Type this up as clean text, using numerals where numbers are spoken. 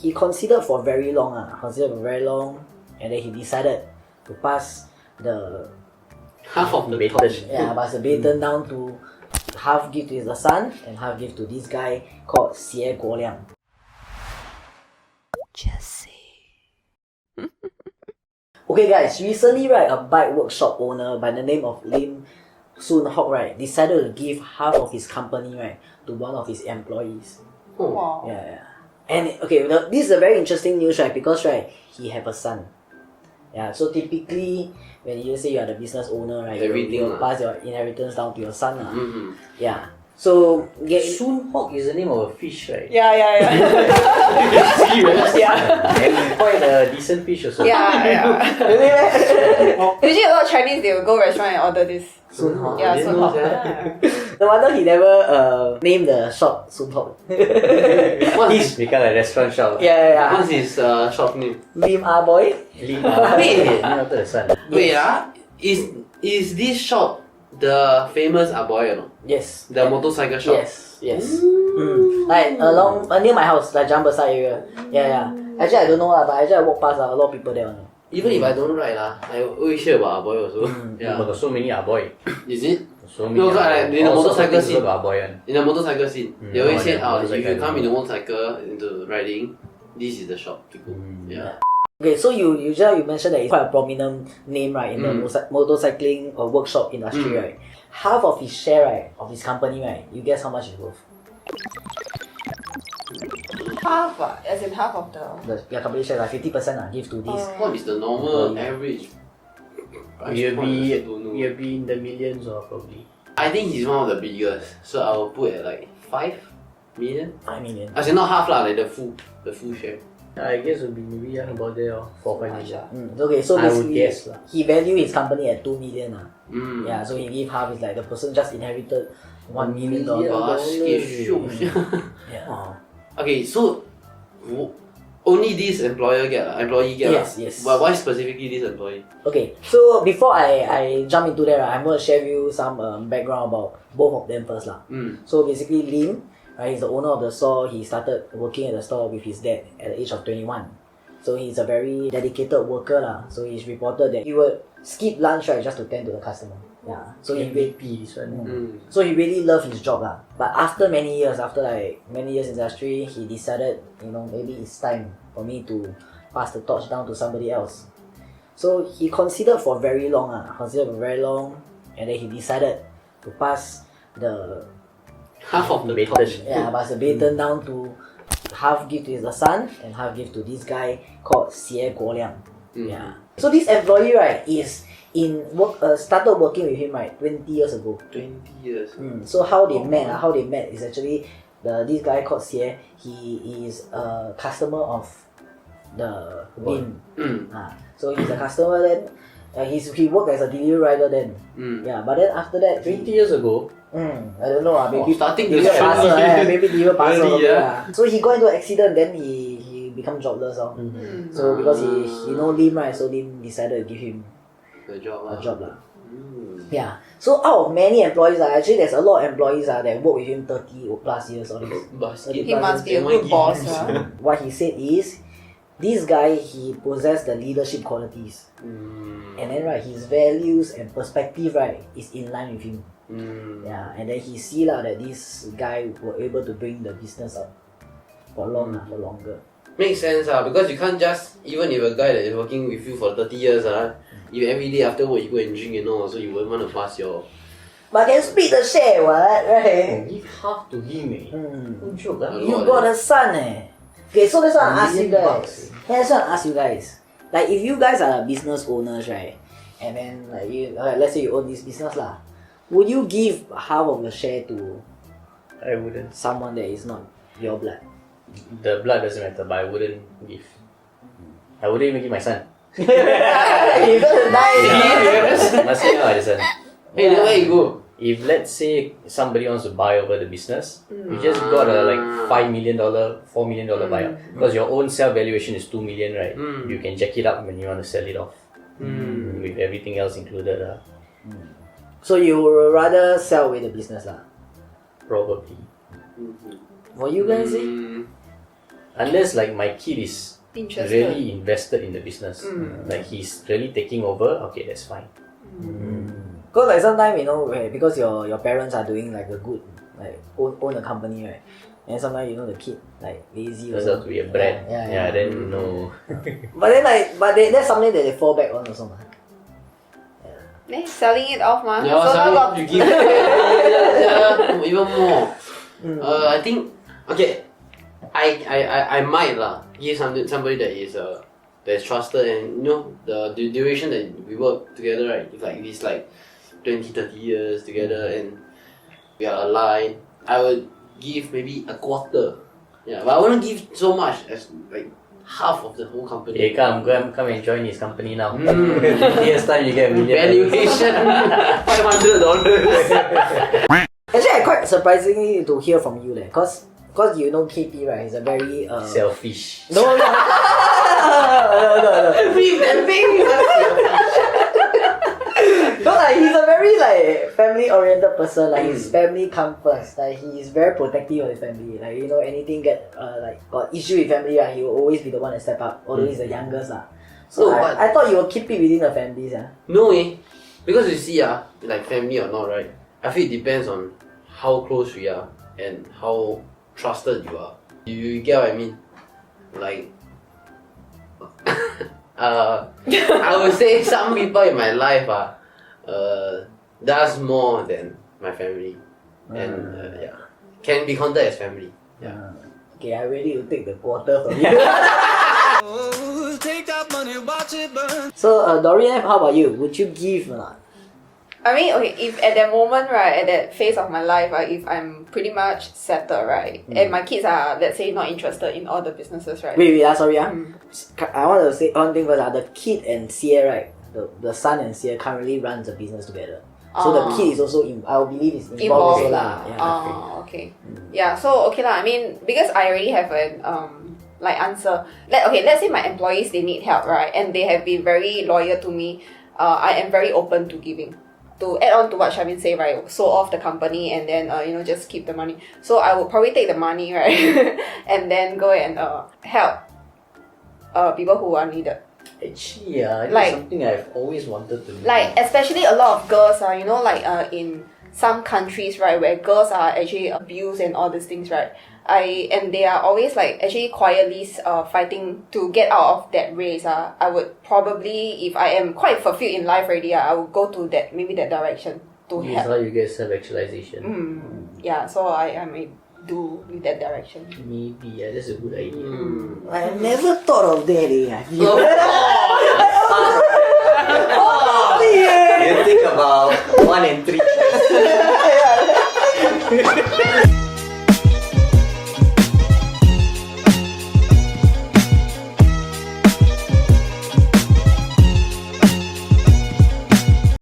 he considered for very long, and then he decided to pass the half of the torch. pass the baton down to half give to his son and half give to this guy called Xie Guoliang. Jesse. Okay guys, recently right, a bike workshop owner by the name of Lim Soon-hock right decided to give half of his company right to one of his employees. Wow. Yeah. And okay, this is a very interesting news right, because right, he have a son. Yeah, so typically when you say you are the business owner right, you will pass your inheritance down to your son. Yeah. So Soon-hock is the name of a fish, right? Yeah. Serious? Yeah. And quite a decent fish also. Yeah. Usually a lot of Chinese, they will go restaurant and order this. Soon-hock. Yeah, didn't know Soon-hock. No wonder he never named the shop Soon-hock. He's become a restaurant shop. Yeah. What's his shop name? Lim Ah Boy. Lim Ah Boy. Name after the son. Wait, is this shop the famous Ah Boy or no? Yes. The motorcycle shop? Yes. Like along near my house, like Jambal area. Yeah. Actually I don't know but actually I walk past a lot of people there. Even if I don't ride I always hear about Ah Boy also. Yeah. But got so many Ah Boy. Is it? So many. No, like in the motorcycle scene. Ah Boy one. In the motorcycle scene, they always say, if you come in the motorcycle. motorcycle into riding, this is the shop to go. Yeah. Okay, so you mentioned that it's quite a prominent name right in the motorcycling workshop industry right. Half of his share right of his company right, you guess how much it's worth? Half, as in half of Your company share like 50% give to this. What is the normal average price You'll point? I don't know. be in the millions or probably. I think he's one of the biggest, so I will put at like 5 million. 5 million. As in not half lah, like the full share. I guess it would be maybe about there or 4-5 million. Okay, so I would basically guess he valued his company at 2 million. Yeah. So he gave half, is like the person just inherited $1 million. Yeah. Okay, so only this employee get. Yes. But why specifically this employee? Okay, so before I jump into that, I'm going to share with you some background about both of them first. So basically Lim, right, he's the owner of the store. He started working at the store with his dad at the age of 21. So he's a very dedicated worker. So he's reported that he would skip lunch right, just to tend to the customer. Yeah. So so he really loved his job. But after many years in the industry, he decided, maybe it's time for me to pass the torch down to somebody else. So he considered for very long, and then he decided to pass the half of the torch. pass the baton down to half give to his son and half give to this guy called Xie Guoliang. Yeah. So this employee right started working with him right 20 years ago. 20 years. So how they met is actually this guy called Xie. He is a customer of the Lim. So he's a customer then. He worked as a delivery rider then. But then after that 20 years ago. I don't know. Maybe starting deliver this parcel. Maybe deliver parcel. Really, So he got into an accident. Then he become jobless. So because he know Lim right, so Lim decided to give him a job. Yeah. So out of many employees, actually there's a lot of employees that work with him 30 plus years. He must be a good boss. What he said is, this guy, he possessed the leadership qualities. And then right, his values and perspective right is in line with him. Yeah, and then he see that this guy was able to bring the business up for longer. Makes sense because you can't just, even if a guy that is working with you for 30 years if every day after work you go and drink so you won't want to pass your... But can split the share right? Give half to him Don't joke You got a son Okay, so that's what I ask you guys. That's what I ask you guys. Like if you guys are business owners right, and then let's say you own this business would you give half of the share to I wouldn't. someone that is not your blood? The blood doesn't matter, but I wouldn't give. I wouldn't even give my son. You're gonna die. Must say no, son. Hey, then where you go? If let's say somebody wants to buy over the business, you just got a $5 million, $4 million buyout. Because your own sell valuation is $2 million, right? You can jack it up when you want to sell it off. With everything else included. So you would rather sell away the business Probably. For you guys unless like my kid is Interested. really invested in the business, like he's really taking over, okay, that's fine. Because like sometimes, you know, because your parents are doing like a good, like own a company, right? And sometimes, you know, the kid like lazy. Turns out to be a brat. Yeah, then no. But then that's something that they fall back on also. Then selling it off, ma. Yeah, So now something got you give. Yeah, even more. I think okay. I might give somebody that is trusted, and you know the duration that we work together, right? If like it's like 20-30 years together and we are aligned, I would give maybe a quarter. Yeah, but I wouldn't give so much as like half of the whole company. Hey, come and join his company now. 50 years time you get $1 million. Valuation $500. Actually, I quite surprisingly to hear from you, cause you know KP, right? He's a very Selfish. No. Leave that thing. No, like he's a very like family oriented person. Like his family come first. Like he is very protective of his family. Like you know anything like got issue with family, right? He will always be the one to step up. Although he's the youngest lah. So No, I thought you will keep it within the families, yeah. No, because you see, like family or not, right? I feel it depends on how close we are and how trusted you are. You get what I mean? Like, I would say some people in my life does more than my family, and yeah, can be counted as family. Yeah. Okay, I'm ready to take the quarter from you. So, Dorian, how about you? Would you give or not? I mean, okay, if at that moment, right, at that phase of my life, right, if I'm pretty much settled, right, and my kids are, let's say, not interested in all the businesses, right? Wait, sorry, I want to say one thing first. The kid and Sia, right, the son and Sia currently runs a business together. So the kid is also, I believe, is involved also lah. Yeah. Okay. Yeah, so, okay lah, I mean, because I already have an, like, answer. Let's say my employees, they need help, right, and they have been very loyal to me. I am very open to giving. To add on to what Shavin said, right, sold off the company and then, just keep the money. So I would probably take the money, right, and then go and help people who are needed. Actually, it's Like- something I've always wanted to do. Like, especially a lot of girls are, in some countries, right, where girls are actually abused and all these things, right, and they are always like actually quietly fighting to get out of that race. I would probably, if I am quite fulfilled in life already, I would go to that direction to This is help. how you get self-actualization. Yeah, so I may do with that direction. Maybe, that's a good idea. I never thought of that. You think about 1 in 3.